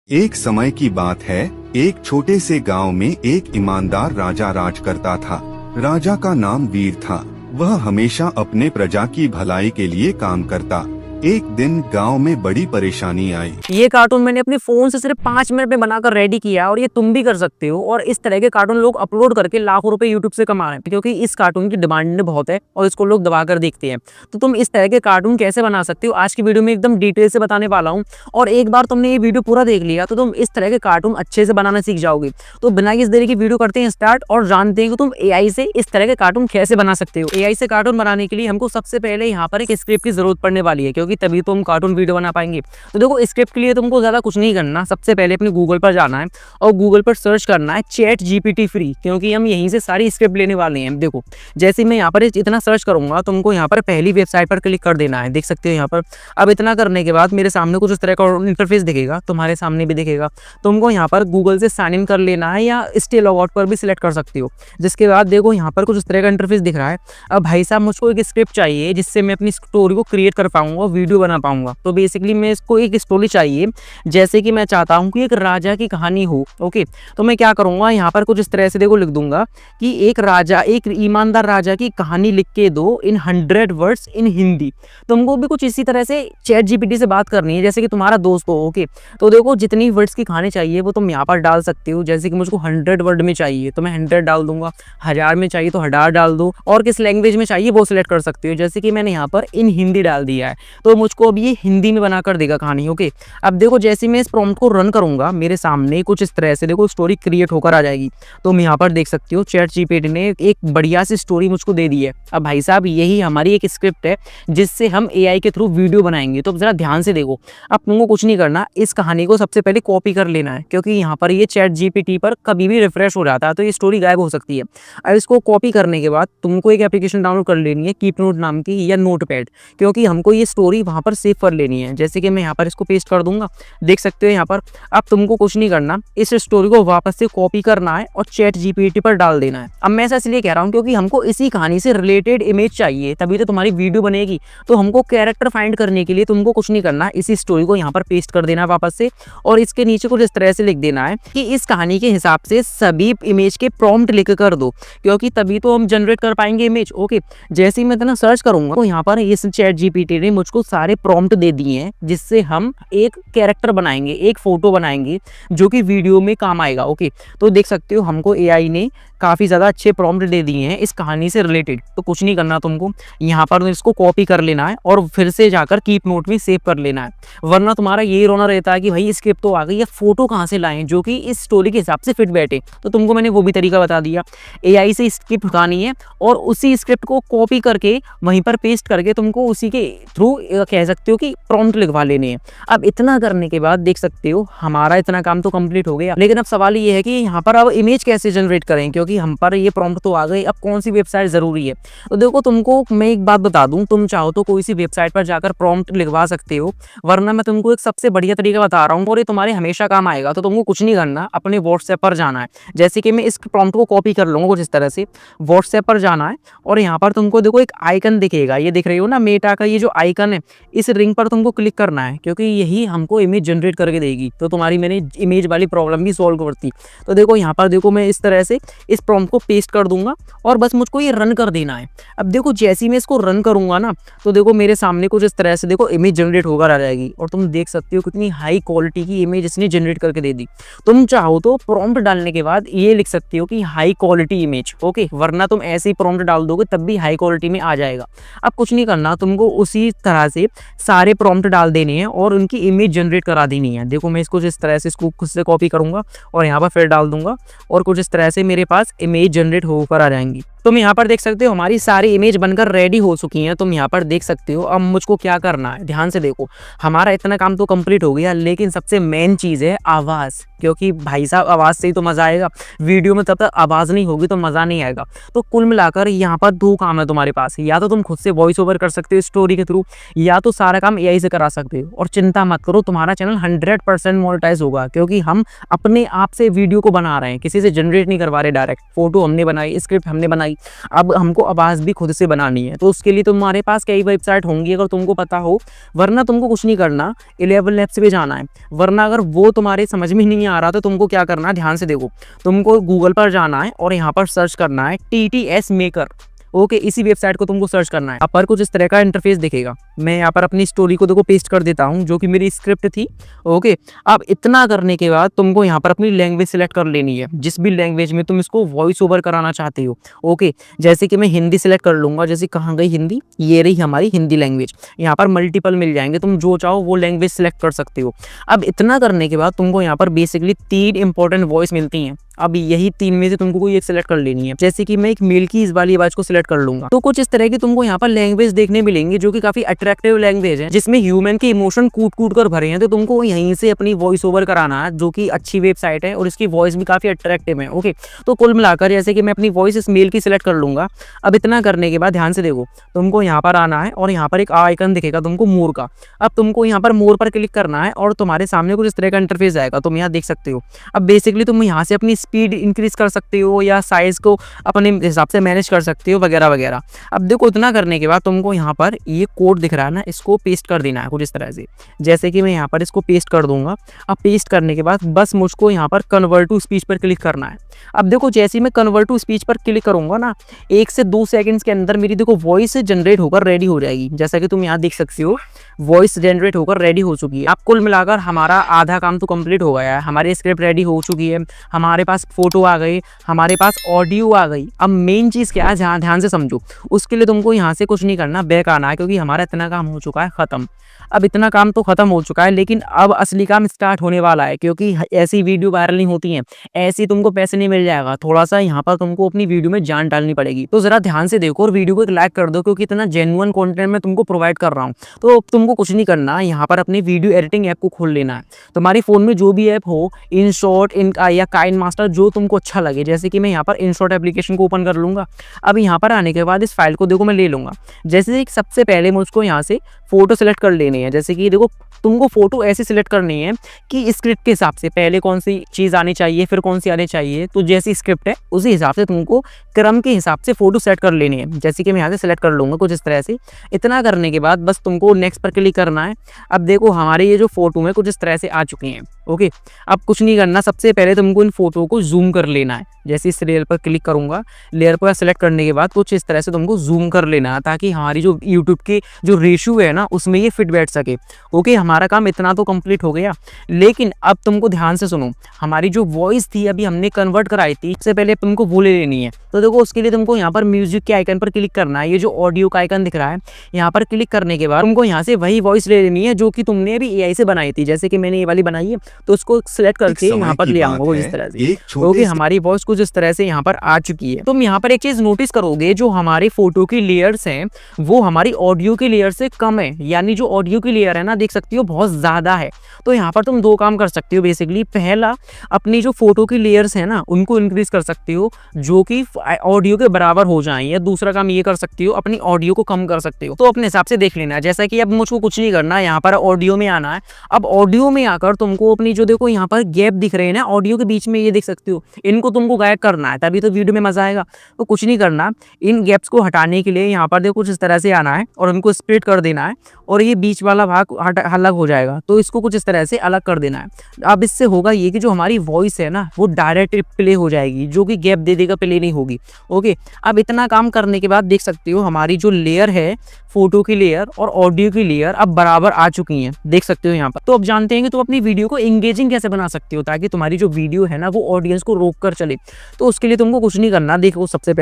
एक समय की बात है, एक छोटे से गांव में एक ईमानदार राजा राज करता था। राजा का नाम वीर था। वह हमेशा अपने प्रजा की भलाई के लिए काम करता। एक दिन गांव में बड़ी परेशानी आई। ये कार्टून मैंने अपने फोन से सिर्फ 5 मिनट में बनाकर रेडी किया और ये तुम भी कर सकते हो। और इस तरह के कार्टून लोग अपलोड करके लाखों रुपए यूट्यूब से कमा रहे हैं, क्योंकि इस कार्टून की डिमांड बहुत है और इसको लोग दबाकर देखते हैं। तो तुम इस तरह के कार्टून कैसे बना सकते हो, आज की वीडियो में एकदम डिटेल से बताने वाला हूँ। और एक बार तुमने ये वीडियो पूरा देख लिया तो तुम इस तरह के कार्टून अच्छे से बनाना सीख जाओगे। तो बिना किसी देरी की वीडियो करते हैं स्टार्ट और जानते हैं कि तुम एआई से इस तरह के कार्टून कैसे बना सकते हो। एआई से कार्टून बनाने के लिए हमको सबसे पहले यहाँ पर एक स्क्रिप्ट की जरूरत पड़ने वाली है, क्योंकि तभी तुम कार्टून वीडियो बना पाएंगे। तो देखो, स्क्रिप्ट के लिए तुमको ज्यादा कुछ नहीं करना। सबसे पहले अपने गूगल पर जाना है और गूगल पर सर्च करना है चैट जीपीटी फ्री, क्योंकि हम यहीं से सारी स्क्रिप्ट लेने वाले हैं। देखो, जैसे मैं यहाँ पर इतना सर्च करूंगा, तुमको यहाँ पर पहली वेबसाइट पर क्लिक कर देना है। देख सकते हो यहाँ पर। अब इतना करने के बाद मेरे सामने कुछ इस तरह का इंटरफेस दिखेगा, तुम्हारे सामने भी दिखेगा। तुमको यहाँ पर गूगल से साइन इन कर लेना है या स्टे लॉग आउट पर भी सिलेक्ट कर सकते हो। जिसके बाद देखो यहाँ पर कुछ इस तरह का इंटरफेस दिख रहा है। अब भाई साहब, मुझको एक स्क्रिप्ट चाहिए जिससे मैं अपनी स्टोरी को क्रिएट कर पाऊंगा, वीडियो बना पाऊंगा। तो बेसिकली मैं इसको एक स्टोरी चाहिए, जैसे कि मैं चाहता हूं कि एक राजा की कहानी हो। ओके, तो मैं क्या करूंगा, यहाँ पर कुछ इस तरह से देखो लिख दूंगा कि एक राजा, एक ईमानदार राजा की कहानी लिख के दो इन 100 वर्ड्स इन हिंदी। तुमको भी कुछ इसी तरह से चैट जीपीटी से बात करनी है, जैसे कि तुम्हारा दोस्त हो। ओके, तो देखो, जितनी वर्ड्स की कहानी चाहिए वो तुम यहाँ पर डाल सकते हो। जैसे कि मुझको 100 वर्ड में चाहिए तो मैं 100 डाल दूंगा, 1000 में चाहिए तो 1000 डाल दो, और किस लैंग्वेज में चाहिए वो सिलेक्ट कर सकते हो। जैसे कि मैंने यहाँ पर इन हिंदी डाल दिया है, तो मुझको अब ये हिंदी में बनाकर देगा कहानी। ओके, अब देखो, जैसे मैं इस प्रॉम्प्ट को रन करूंगा, मेरे सामने कुछ इस तरह से देखो स्टोरी क्रिएट होकर आ जाएगी। तो मैं यहाँ पर देख सकते हो चैट जीपीटी ने एक बढ़िया सी स्टोरी मुझको दे दी है। अब भाई साहब, यही हमारी एक स्क्रिप्ट है जिससे हम एआई के थ्रू वीडियो बनाएंगे। तो जरा ध्यान से देखो, अब तुमको कुछ नहीं करना, इस कहानी को सबसे पहले कॉपी कर लेना है, क्योंकि यहाँ पर ये चैट जीपीटी पर कभी भी रिफ्रेश हो जाता है तो ये स्टोरी गायब हो सकती है। अब इसको कॉपी करने के बाद तुमको एक एप्लीकेशन डाउनलोड कर लेनी है, कीप नोट नाम की या नोटपैड, क्योंकि हमको ये स्टोरी वहाँ पर सेव कर लेनी है। जैसे कि मैं यहाँ पर इसको पेस्ट कर दूंगा, देख सकते हो यहाँ पर। अब तुमको कुछ नहीं करना, इस स्टोरी को वापस से कॉपी करना है और चैट जीपीटी पर डाल देना है। अब मैं ऐसा इसलिए कह रहा हूँ क्योंकि हमको इसी कहानी से रिलेटेड इमेज चाहिए, तभी तो तुम्हारी वीडियो बनेगी। तो हमको कैरेक्टर फाइंड करने के लिए तुमको कुछ नहीं करना, इसी स्टोरी को यहाँ पर पेस्ट कर देना वापस से, और इसके नीचे कुछ इस तरह से लिख देना है कि इस कहानी के हिसाब से सभी इमेज के प्रॉम्प्ट लिख कर दो, क्योंकि तभी तो हम जनरेट कर पाएंगे इमेज। ओके, जैसे ही मैं इतना सर्च करूंगा तो यहाँ पर इस चैट जीपीटी ने मुझको सारे प्रॉम्प्ट दे दिए हैं, जिससे हम एक कैरेक्टर बनाएंगे, एक फोटो बनाएंगे जो कि वीडियो में काम आएगा। ओके, तो देख सकते हो हमको एआई ने काफ़ी ज़्यादा अच्छे प्रॉम्प्ट दे दिए हैं इस कहानी से रिलेटेड। तो कुछ नहीं करना तुमको, यहाँ पर इसको कॉपी कर लेना है और फिर से जाकर कीप नोट में सेव कर लेना है। वरना तुम्हारा यही रोना रहता है कि भाई स्क्रिप्ट तो आ गई है, फोटो कहाँ से लाएं जो कि इस स्टोरी के हिसाब से फिट बैठे। तो तुमको मैंने वो भी तरीका बता दिया। एआई से स्क्रिप्ट उठानी है और उसी स्क्रिप्ट को कॉपी करके वहीं पर पेस्ट करके तुमको उसी के थ्रू कह सकते हो कि प्रॉम्प्ट लिखवा लेने हैं। अब इतना करने के बाद देख सकते हो हमारा इतना काम तो कंप्लीट हो गया। लेकिन अब सवाल ये है कि यहाँ पर अब इमेज कैसे जनरेट करें, क्योंकि हम पर ये प्रॉम्प्ट तो आ गई। अब कौन सी वेबसाइट जरूरी है? तो देखो, तुमको मैं एक बात बता दूं, तुम चाहो तो कोई सी वेबसाइट पर जाकर प्रॉम्प्ट लिखवा सकते हो, वरना मैं तुमको एक सबसे बढ़िया तरीका बता रहा हूँ और ये तुम्हारे हमेशा काम आएगा। तो तुमको कुछ नहीं करना, अपने व्हाट्सएप पर जाना है। जैसे कि मैं इस प्रॉम्प्ट को कॉपी कर लूंगा कुछ इस तरह से, व्हाट्सएप पर जाना है और यहाँ पर तुमको देखो एक आइकन दिखेगा, ये दिख रही हो ना, मेटा का ये जो आइकन है, इस रिंग पर तुमको क्लिक करना है, क्योंकि यही हमको इमेज जनरेट करके देगी। तो तुम्हारी मैंने इमेज वाली प्रॉब्लम भी सॉल्व करती। तो देखो यहाँ पर देखो, मैं इस तरह से इस प्रॉम्प्ट को पेस्ट कर दूंगा और बस मुझको ये रन कर देना है। अब देखो, जैसे ही मैं इसको रन करूंगा ना, तो देखो मेरे सामने कुछ इस तरह से देखो इमेज जनरेट होकर आ जाएगी और तुम देख सकते हो कितनी हाई क्वालिटी की इमेज इसने जनरेट करके दे दी। तुम चाहो तो प्रॉम्प्ट डालने के बाद ये लिख सकते हो कि हाई क्वालिटी इमेज। ओके, वरना तुम ऐसे ही प्रॉम्प्ट डाल दोगे तब भी हाई क्वालिटी में आ जाएगा। अब कुछ नहीं करना, तुमको उसी तरह से सारे प्रॉम्प्ट डाल देने हैं और उनकी इमेज जनरेट करा देनी है। देखो, मैं इसको इस तरह से इसको खुद से कॉपी करूंगा और यहाँ पर फिर डाल दूंगा और कुछ इस तरह से मेरे पास इमेज जनरेट होकर आ जाएंगी। तुम यहाँ पर देख सकते हो हमारी सारी इमेज बनकर रेडी हो चुकी हैं। तुम यहाँ पर देख सकते हो। अब मुझको क्या करना है, ध्यान से देखो, हमारा इतना काम तो कंप्लीट हो गया, लेकिन सबसे मेन चीज़ है आवाज़, क्योंकि भाई साहब आवाज़ से ही तो मज़ा आएगा वीडियो में। तब तक आवाज़ नहीं होगी तो मज़ा नहीं आएगा। तो कुल मिलाकर यहाँ पर 2 काम है तुम्हारे पास, या तो तुम खुद से वॉइस ओवर कर सकते हो स्टोरी के थ्रू, या तो सारा काम एआई से करा सकते हो। और चिंता मत करो, तुम्हारा चैनल 100% मोनेटाइज होगा, क्योंकि हम अपने आप से वीडियो को बना रहे हैं, किसी से जनरेट नहीं करवा रहे। डायरेक्ट फोटो हमने बनाई, स्क्रिप्ट हमने बनाई, बनाई, अब हमको आवाज़ भी खुद से बनानी है। तो उसके लिए तुम्हारे पास कई वेबसाइट होंगी अगर तुमको पता हो, वरना तुमको कुछ नहीं करना, 11 लैब्स पे जाना है। वरना अगर वो तुम्हारे समझ में नहीं आ रहा तो तुमको क्या करना है, ध्यान से देखो, तुमको गूगल पर जाना है और यहाँ पर सर्च करना है TTS मेकर। ओके, इसी वेबसाइट को तुमको सर्च करना है। यहाँ पर कुछ इस तरह का इंटरफेस दिखेगा। मैं यहाँ पर अपनी स्टोरी को देखो पेस्ट कर देता हूँ, जो कि मेरी स्क्रिप्ट थी। ओके, अब इतना करने के बाद तुमको यहाँ पर अपनी लैंग्वेज सिलेक्ट कर लेनी है, जिस भी लैंग्वेज में तुम इसको वॉइस ओवर कराना चाहते हो। ओके, जैसे कि मैं हिंदी सिलेक्ट कर लूँगा, जैसे कहाँ गई हिंदी, ये रही हमारी हिंदी लैंग्वेज। यहाँ पर मल्टीपल मिल जाएंगे, तुम जो चाहो वो लैंग्वेज सिलेक्ट कर सकते हो। अब इतना करने के बाद तुमको यहाँ पर बेसिकली 3 इंपॉर्टेंट वॉइस मिलती हैं। अब यही 3 में से तुमको कोई एक सिलेक्ट कर लेनी है। जैसे कि मैं एक मेल की इस वाली आवाज को सिलेक्ट कर लूंगा, तो कुछ इस तरह की तुमको यहाँ पर लैंग्वेज देखने मिलेंगी, जो कि काफी अट्रैक्टिव लैंग्वेज है, जिसमें ह्यूमन के इमोशन कूट कूट कर भरे हैं। तो तुमको यहीं से अपनी वॉइस ओवर कराना है, जो कि अच्छी वेबसाइट है और इसकी वॉइस भी काफी अट्रैक्टिव है। ओके, तो कुल मिलाकर जैसे कि मैं अपनी वॉइस इस मेल की सिलेक्ट कर लूंगा। अब इतना करने के बाद ध्यान से देखो, तुमको यहाँ पर आना है और यहाँ पर एक आइकन दिखेगा तुमको मोर का। अब तुमको यहाँ पर मोर पर क्लिक करना है और तुम्हारे सामने कुछ इस तरह का इंटरफेस आएगा, तुम यहाँ देख सकते हो। अब बेसिकली तुम यहाँ से अपनी स्पीड इंक्रीज कर सकते हो या साइज को अपने हिसाब से मैनेज कर सकते हो, वगैरह वगैरह। अब देखो, इतना करने के बाद तुमको यहाँ पर ये कोड दिख रहा है ना, इसको पेस्ट कर देना है कुछ इस तरह से। जैसे कि मैं यहाँ पर इसको पेस्ट कर दूंगा। अब पेस्ट करने के बाद बस मुझको यहाँ पर कन्वर्ट टू स्पीच पर क्लिक करना है। अब देखो, जैसे ही मैं कन्वर्ट टू स्पीच पर क्लिक करूंगा ना, 1 से 2 सेकंड्स के अंदर मेरी देखो वॉइस जनरेट होकर रेडी हो जाएगी। जैसा कि तुम यहाँ देख सकते हो, वॉइस जनरेट होकर रेडी हो चुकी है। अब कुल मिलाकर हमारा आधा काम तो कंप्लीट हो गया है। हमारी स्क्रिप्ट रेडी हो चुकी है, हमारे पास फोटो आ गई, हमारे पास ऑडियो आ गई। अब मेन चीज़ क्या है, जहाँ ध्यान से समझो, उसके लिए तुमको यहाँ से कुछ नहीं करना, बैक आना है, क्योंकि हमारा इतना काम हो चुका है ख़त्म। अब इतना काम तो ख़त्म हो चुका है, लेकिन अब असली काम स्टार्ट होने वाला है, क्योंकि ऐसी वीडियो वायरल नहीं होती हैं, ऐसी तुमको पैसे नहीं मिल जाएगा। थोड़ा सा यहाँ पर तुमको अपनी वीडियो में जान डालनी पड़ेगी। तो ज़रा ध्यान से देखो और वीडियो को एक लाइक कर दो, क्योंकि इतना जेन्युइन कंटेंट मैं तुमको प्रोवाइड कर रहा हूँ। तो तुमको कुछ नहीं करना, यहाँ पर अपनी वीडियो एडिटिंग ऐप को खोल लेना है। तुम्हारे फ़ोन में जो भी ऐप हो, InShot या KineMaster, जो तुमको अच्छा लगे। जैसे कि मैं यहाँ पर InShot एप्लीकेशन को ओपन कर लूँगा। अब यहाँ पर आने के बाद इस फाइल को देखो मैं ले लूँगा। जैसे सबसे पहले मुझको यहाँ से फ़ोटो सेलेक्ट कर लेनी है। जैसे कि देखो, तुमको फ़ोटो ऐसे सिलेक्ट करनी है कि स्क्रिप्ट के हिसाब से पहले कौन सी चीज़ आनी चाहिए, फिर कौन सी आनी चाहिए। तो जैसी स्क्रिप्ट है उसी हिसाब से तुमको क्रम के हिसाब से फ़ोटो सेलेक्ट कर लेनी है। जैसे कि मैं यहाँ से सेलेक्ट कर लूँगा कुछ इस तरह से। इतना करने के बाद बस तुमको नेक्स्ट पर क्लिक करना है। अब देखो, हमारे ये जो फ़ोटो है कुछ इस तरह से आ चुकी हैं। ओके, अब कुछ नहीं करना, सबसे पहले तुमको इन फोटो को जूम कर लेना है। जैसे इस लेयर पर क्लिक करूँगा, लेयर पर सेलेक्ट करने के बाद कुछ इस तरह से तुमको जूम कर लेना है, ताकि हमारी जो यूट्यूब की जो रेशियो है ना, उसमें ये फिट बैठ सके। ओके, हमारा काम इतना तो कंप्लीट हो गया। लेकिन अब तुमको ध्यान से सुनो, हमारी जो वॉइस थी अभी हमने कन्वर्ट कराई थी, सबसे पहले तुमको वो ले लेनी है। तो देखो, उसके लिए तुमको यहाँ पर म्यूजिक के आइकन पर क्लिक करना है। ये जो ऑडियो का आइकन दिख रहा है, यहाँ पर क्लिक करने के बाद तुमको यहाँ से वही वॉइस ले लेनी है जो कि तुमने अभी AI से बनाई थी। जैसे कि मैंने ये वाली बनाई है, तो उसको सेलेक्ट करके यहाँ पर ले आऊंगा इस तरह से। ओके, हमारी वॉइस कुछ इस तरह से यहाँ पर आ चुकी है। तुम यहाँ पर एक चीज नोटिस करोगे, जो हमारे फोटो की लेयर्स हैं वो हमारी ऑडियो की लेयर से कम है। यानी जो ऑडियो की लेयर है ना, देख सकती हो बहुत ज्यादा है। तो यहाँ पर तुम 2 काम कर सकते हो बेसिकली। पहला, अपनी जो फोटो की लेयर्स है ना, उनको इंक्रीज कर सकते हो, जो कि ऑडियो के बराबर हो जाए। या दूसरा काम ये कर सकती हो, अपनी ऑडियो को कम कर सकते हो। तो अपने हिसाब से देख लेना। जैसा कि अब मुझको कुछ नहीं करना, यहाँ पर ऑडियो में आना है। अब ऑडियो में आकर तुमको अपनी जो देखो यहाँ पर गैप दिख रहे हैं ना ऑडियो के बीच में, ये देख सकते हो, इनको तुमको गायब करना है, तभी तो वीडियो में मजा आएगा। तो कुछ नहीं करना, इन गैप्स को हटाने के लिए यहाँ पर देखो कुछ इस तरह से आना है और उनको स्प्लिट कर देना है, और ये बीच वाला भाग अलग हो जाएगा। तो इसको कुछ इस तरह से अलग कर देना है। अब इससे होगा ये कि जो हमारी वॉइस है ना, वो डायरेक्ट प्ले हो जाएगी, जो कि गैप दे देगा, प्ले नहीं होगी। ओके, अब इतना काम करने के बाद देख सकते हो हमारी जो लेयर है, फोटो की लेयर और ऑडियो की लेयर अब बराबर आ चुकी हैं, देख सकते हो यहाँ पर। तो अब जानते हैं कि तुम अपनी वीडियो को एंगेजिंग कैसे बना सकते हो, ताकि तुम्हारी जो वीडियो है ना वो ऑडियंस को रोक कर चले। तो उसके लिए तुमको कुछ नहीं करना। देखो, सबसे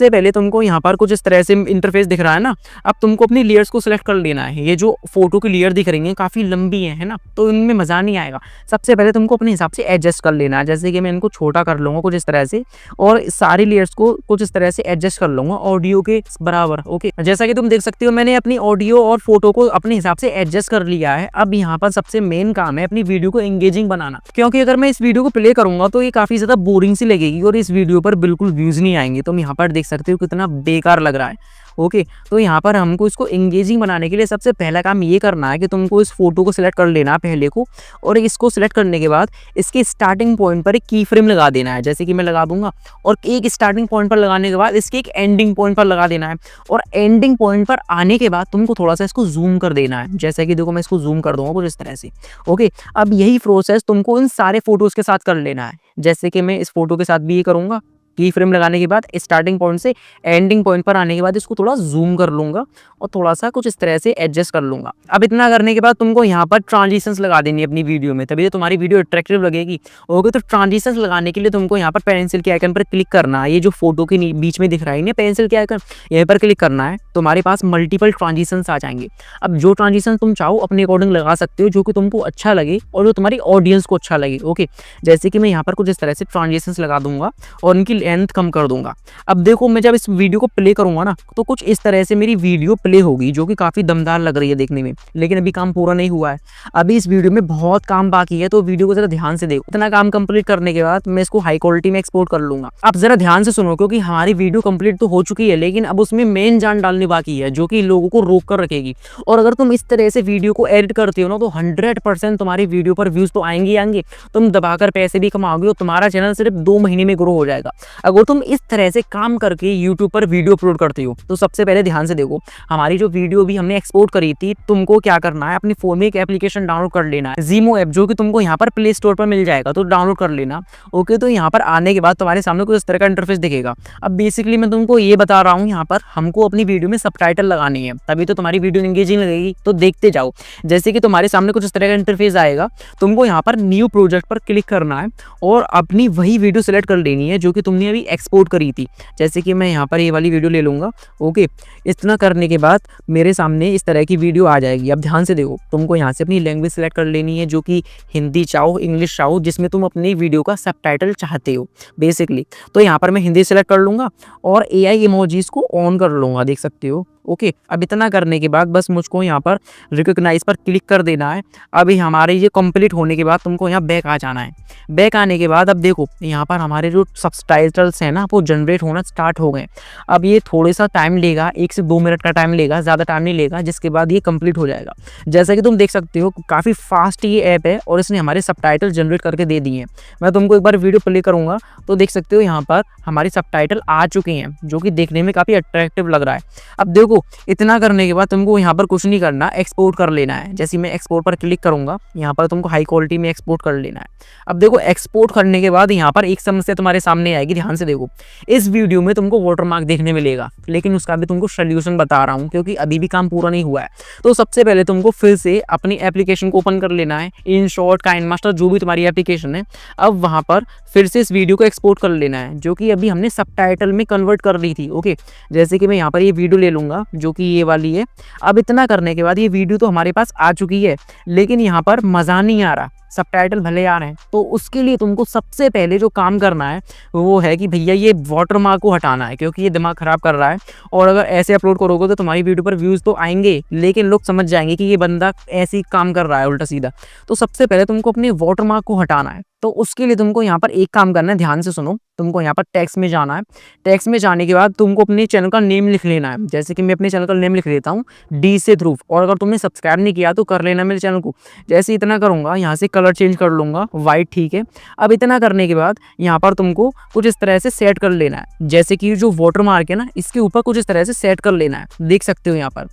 पहले तुमको यहाँ पर कुछ इस तरह से इंटरफेस दिख रहा है ना। अब तुमको अपनी लेयर्स को सिलेक्ट कर लेना है। ये जो फोटो की लेयर दिख रही है काफी लंबी है ना, तो इनमें मजा नहीं आएगा। सबसे पहले तुमको अपने हिसाब से एडजस्ट कर लेना है। जैसे कि मैं इनको छोटा कर लूंगा कुछ इस तरह से, और सारी लेयर्स को कुछ इस तरह से एडजस्ट कर लूंगा ऑडियो के बराबर। ओके, जैसा कि तुम देख सकते हो, मैंने अपनी ऑडियो और फोटो को अपने हिसाब से एडजस्ट कर लिया है। अब यहाँ पर सबसे मेन काम है अपनी वीडियो को एंगेजिंग बनाना, क्योंकि अगर मैं इस वीडियो को प्ले करूंगा तो ये काफी ज्यादा बोरिंग सी लगेगी और इस वीडियो पर बिल्कुल व्यूज नहीं आएंगे। तुम यहाँ पर देख सकते हो कितना बेकार लग रहा है। ओके, तो यहाँ पर हमको इसको एंगेजिंग बनाने के लिए सबसे पहला काम ये करना है कि तुमको इस फोटो को सिलेक्ट कर लेना है पहले को, और इसको सिलेक्ट करने के बाद इसके स्टार्टिंग पॉइंट पर एक की फ्रेम लगा देना है, जैसे कि मैं लगा दूंगा। और एक स्टार्टिंग पॉइंट पर लगाने के बाद इसके एक एंडिंग पॉइंट पर लगा देना है, और एंडिंग पॉइंट पर आने के बाद तुमको थोड़ा सा इसको जूम कर देना है, जैसे कि देखो मैं इसको जूम कर दूंगा कुछ इस तरह से। ओके, अब यही प्रोसेस तुमको इन सारे फोटोज के साथ कर लेना है, जैसे कि मैं इस फोटो के साथ भी ये करूंगा। की फ्रेम लगाने के बाद स्टार्टिंग पॉइंट से एंडिंग पॉइंट पर आने के बाद इसको थोड़ा जूम कर लूंगा और थोड़ा सा कुछ इस तरह से एडजस्ट कर लूंगा। अब इतना करने के बाद तुमको यहाँ पर ट्रांजिशंस लगा देनी है अपनी वीडियो में, तभी तो तुम्हारी वीडियो अट्रैक्टिव लगेगी। ओके, तो ट्रांजिशंस लगाने के लिए तुमको यहाँ पर पेंसिल के आइकन पर क्लिक करना है, ये जो फोटो के बीच में दिख रहा है ना पेंसिल के आइकन, यहीं पर क्लिक करना है। तुम्हारे पास मल्टीपल ट्रांजिशंस आ जाएंगे। अब जो ट्रांजिशन तुम चाहो अपने अकॉर्डिंग लगा सकते हो, जो कि तुमको अच्छा लगे और जो तुम्हारी ऑडियंस को अच्छा लगे। ओके, जैसे कि मैं यहाँ पर कुछ इस तरह से ट्रांजिशंस लगा दूंगा और उनकी लेंथ कम कर दूंगा। अब देखो मैं जब इस वीडियो को प्ले करूंगा ना, तो कुछ इस तरह से मेरी वीडियो प्ले होगी, जो कि काफी दमदार लग रही है देखने में। लेकिन अभी काम पूरा नहीं हुआ है, अभी इस वीडियो में बहुत काम बाकी है, तो वीडियो को जरा ध्यान से देखो। इतना काम कंप्लीट करने के बाद मैं इसको हाई क्वालिटी में एक्सपोर्ट कर लूंगा। अब जरा ध्यान से सुनो, क्योंकि हमारी वीडियो कंप्लीट तो हो चुकी है, लेकिन अब उसमें मेन जान डालनी बाकी है, जो कि लोगों को रोक कर रखेगी। और अगर तुम इस तरह से वीडियो को एडिट करते हो ना, तो 100% तुम्हारी वीडियो पर व्यूज तो आएंगे ही आएंगे, तुम दबाकर पैसे भी कमाओगे और तुम्हारा चैनल सिर्फ 2 महीने में ग्रो हो जाएगा। अगर तुम इस तरह से काम करके यूट्यूब पर वीडियो अपलोड करते हो, तो सबसे पहले ध्यान से देखो, हमारी जो वीडियो भी हमने एक्सपोर्ट करी थी, तुमको क्या करना है, अपने फोन में एक एप्लीकेशन डाउनलोड कर लेना है, Zimo ऐप, जो कि तुमको यहाँ पर प्ले स्टोर पर मिल जाएगा, तो डाउनलोड कर लेना। ओके, तो यहाँ पर आने के बाद तुम्हारे सामने कुछ इस तरह का इंटरफेस दिखेगा। अब बेसिकली मैं तुमको ये बता रहा हूँ, यहाँ पर हमको अपनी वीडियो में सबटाइटल लगानी है, तभी तो तुम्हारी वीडियो एंगेजिंग लगेगी। तो देखते जाओ, जैसे कि तुम्हारे सामने कुछ इस तरह का इंटरफेस आएगा, तुमको यहाँ पर न्यू प्रोजेक्ट पर क्लिक करना है और अपनी वही वीडियो सेलेक्ट कर लेनी है जो कि तुमने अभी एक्सपोर्ट करी थी। जैसे कि मैं यहाँ पर ये वाली वीडियो ले लूँगा। ओके, इतना करने के बाद मेरे सामने इस तरह की वीडियो आ जाएगी। अब ध्यान से देखो, तुमको यहाँ से अपनी लैंग्वेज सेलेक्ट कर लेनी है, जो कि हिंदी चाहो, इंग्लिश चाहो, जिसमें तुम अपनी वीडियो का सबटाइटल चाहते हो बेसिकली। तो यहाँ पर मैं हिंदी सेलेक्ट कर लूँगा और AI इमोजीज को ऑन कर लूँगा, देख सकते हो। ओके, अब इतना करने के बाद बस मुझको यहाँ पर रिकॉग्नाइज पर क्लिक कर देना है। अभी हमारे ये कंप्लीट होने के बाद तुमको यहाँ बैक आ जाना है। बैक आने के बाद अब देखो, यहाँ पर हमारे जो सबटाइटल्स हैं ना, वो जनरेट होना स्टार्ट हो गए। अब ये थोड़ा सा टाइम लेगा, 1 से 2 मिनट का टाइम लेगा, ज़्यादा टाइम नहीं लेगा, जिसके बाद ये कंप्लीट हो जाएगा। जैसा कि तुम देख सकते हो, काफ़ी फास्ट ये ऐप है और इसने हमारे सबटाइटल जनरेट करके दे दिए हैं। मैं तुमको एक बार वीडियो प्ले करूँगा तो देख सकते हो यहाँ पर हमारी सबटाइटल आ चुके हैं, जो कि देखने में काफ़ी अट्रैक्टिव लग रहा है। अब देखो, इतना करने के बाद तुमको यहाँ पर कुछ नहीं करना, एक्सपोर्ट कर लेना है। जैसे मैं एक्सपोर्ट पर क्लिक करूंगा, यहाँ पर तुमको हाई क्वालिटी में एक्सपोर्ट कर लेना है। अब देखो, एक्सपोर्ट करने के बाद यहाँ पर एक समस्या तुम्हारे सामने आएगी, ध्यान से देखो। इस वीडियो में तुमको वाटरमार्क देखने मिलेगा, लेकिन उसका भी तुमको सोल्यूशन बता रहा हूँ, क्योंकि अभी भी काम पूरा नहीं हुआ है। तो सबसे पहले तुमको फिर से अपनी एप्लीकेशन को ओपन कर लेना है, InShot, KineMaster, जो भी तुम्हारी एप्लीकेशन है। अब वहाँ पर फिर से इस वीडियो को एक्सपोर्ट कर लेना है, जो कि अभी हमने सबटाइटल में कन्वर्ट कर ली थी। ओके, जैसे कि मैं यहाँ पर ये वीडियो ले लूँगा, जो कि ये वाली है। अब इतना करने के बाद ये वीडियो तो हमारे पास आ चुकी है, लेकिन यहाँ पर मज़ा नहीं आ रहा, सबटाइटल भले आ रहे हैं। तो उसके लिए तुमको सबसे पहले जो काम करना है वो है कि भैया ये वाटरमार्क को हटाना है, क्योंकि ये दिमाग ख़राब कर रहा है। और अगर ऐसे अपलोड करोगे तो तुम्हारी वीडियो पर व्यूज़ तो आएंगे, लेकिन लोग समझ जाएंगे कि ये बंदा ऐसे ही काम कर रहा है उल्टा सीधा। तो सबसे पहले तुमको अपने वाटरमार्क को हटाना है। तो उसके लिए तुमको यहाँ पर एक काम करना है, ध्यान से सुनो। तुमको यहाँ पर टैक्स में जाना है। टैक्स में जाने के बाद तुमको अपने चैनल का नेम लिख लेना है। जैसे कि मैं अपने चैनल का नेम लिख लेता हूँ, डी से ध्रुव। और अगर तुमने सब्सक्राइब नहीं किया तो कर लेना मेरे चैनल को। जैसे इतना करूँगा, यहाँ से कलर चेंज कर लूँगा, वाइट, ठीक है। अब इतना करने के बाद यहाँ पर तुमको कुछ इस तरह से सेट कर लेना है। जैसे कि जो वाटरमार्क है ना, इसके ऊपर कुछ इस तरह से सेट कर लेना है, देख सकते हो यहाँ पर।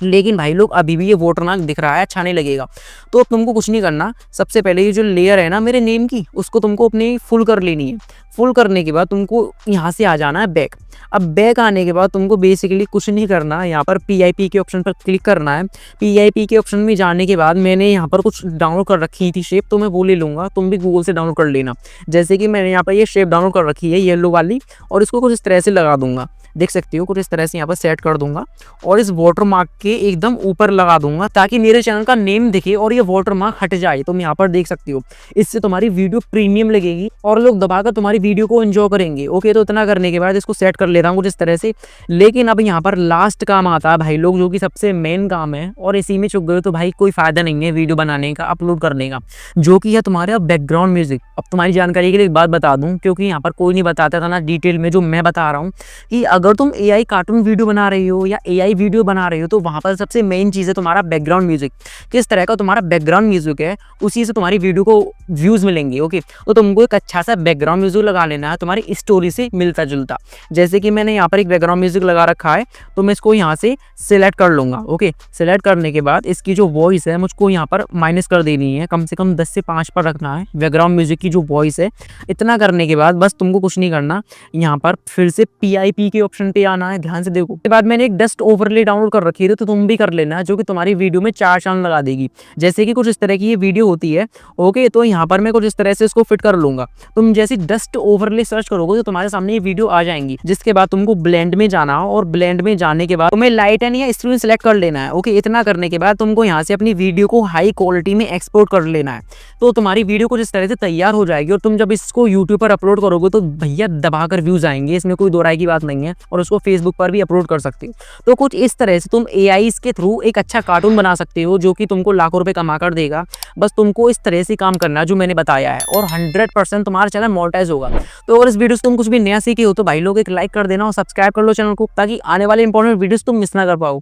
लेकिन भाई लोग, अभी भी ये वाटरमार्क दिख रहा है, अच्छा नहीं लगेगा। तो अब तुमको कुछ नहीं करना, सबसे पहले ये जो लेयर है ना मेरे नेम की, उसको तुमको अपनी फुल कर लेनी है। फुल करने के बाद तुमको यहाँ से आ जाना है बैक। अब बैक आने के बाद तुमको बेसिकली कुछ नहीं करना, यहाँ पर PIP के ऑप्शन पर क्लिक करना है। PIP के ऑप्शन में जाने के बाद मैंने यहाँ पर कुछ डाउनलोड कर रखी थी शेप, तो मैं वो ले लूँगा, तुम भी गूगल से डाउनलोड कर लेना। जैसे कि मैंने यहाँ पर ये शेप डाउनलोड कर रखी है, येलो वाली, और इसको कुछ इस तरह से लगा दूंगा, देख सकते हो। कुछ इस तरह से यहाँ पर सेट कर दूंगा और इस वाटरमार्क के एकदम ऊपर लगा दूंगा, ताकि मेरे चैनल का नेम दिखे और ये वाटरमार्क हट जाए। तुम यहाँ पर देख सकते हो, इससे तुम्हारी वीडियो प्रीमियम लगेगी और लोग दबाकर तुम्हारी वीडियो को एंजॉय करेंगे। ओके, तो इतना करने के बाद इसको सेट कर लेता हूँ कुछ इस तरह से। लेकिन अब यहाँ पर लास्ट काम आता है भाई लोग, जो कि सबसे मेन काम है, और इसी में चुक गए तो भाई कोई फायदा नहीं है वीडियो बनाने का, अपलोड करने का, जो कि है तुम्हारा बैकग्राउंड म्यूजिक। अब तुम्हारी जानकारी के लिए एक बात बता दूं, क्योंकि यहाँ पर कोई नहीं बताता था ना डिटेल में जो मैं बता रहा हूँ, कि अगर तुम एआई कार्टून वीडियो बना रही हो या एआई वीडियो बना रही हो तो वहाँ पर सबसे मेन चीज़ है तुम्हारा बैकग्राउंड म्यूजिक। किस तरह का तुम्हारा बैकग्राउंड म्यूजिक है उसी से तुम्हारी वीडियो को व्यूज़ मिलेंगे। ओके, तो तुमको एक अच्छा सा बैकग्राउंड म्यूजिक लगा लेना है तुम्हारी स्टोरी से मिलता जुलता। जैसे कि मैंने यहाँ पर एक बैकग्राउंड म्यूजिक लगा रखा है, तो मैं इसको यहाँ से सिलेक्ट कर लूँगा। ओके, सिलेक्ट करने के बाद इसकी जो वॉइस है मुझको यहाँ पर माइनस कर देनी है, कम से कम 10 से 5 पर रखना है बैकग्राउंड म्यूजिक की जो वॉइस है। इतना करने के बाद बस तुमको कुछ नहीं करना, यहाँ पर फिर से PIP के ऑप्शन पे आना है। ध्यान से देखो, उसके बाद मैंने एक डस्ट ओवरले डाउनलोड कर रखी है, तो तुम भी कर लेना, जो कि तुम्हारी वीडियो में 4 चांद लगा देगी। जैसे कि कुछ इस तरह की ये वीडियो होती है। ओके, तो यहाँ पर मैं कुछ इस तरह से इसको फिट कर लूंगा। तुम जैसे डस्ट ओवरले सर्च करोगे तो तुम्हारे सामने ये वीडियो आ जाएंगी, जिसके बाद तुमको ब्लेंड में जाना है और ब्लेंड में जाने के बाद तुम्हें लाइट एंड या स्क्रीन सेलेक्ट कर लेना है। ओके, इतना करने के बाद तुमको यहाँ से अपनी वीडियो को हाई क्वालिटी में एक्सपोर्ट कर लेना है, तो तुम्हारी वीडियो कुछ इस तरह से तैयार हो जाएगी। और तुम जब इसको यूट्यूब पर अपलोड करोगे तो भैया दबाकर व्यूज आएंगे, इसमें कोई दो राय की बात नहीं है। और उसको फेसबुक पर भी अपलोड कर सकते हो। तो कुछ इस तरह से तुम एआई के थ्रू एक अच्छा कार्टून बना सकते हो, जो कि तुमको लाखों रुपए कमा कर देगा। बस तुमको इस तरह से काम करना है जो मैंने बताया है, और 100% तुम्हारा चैनल मोनेटाइज होगा। तो अगर इस वीडियो से तुम कुछ भी नया सीखे हो तो भाई लोग एक लाइक कर देना और सब्सक्राइब कर लो चैनल को, ताकि आने वाले इंपॉर्टेंट वीडियोस तुम मिस ना कर पाओ।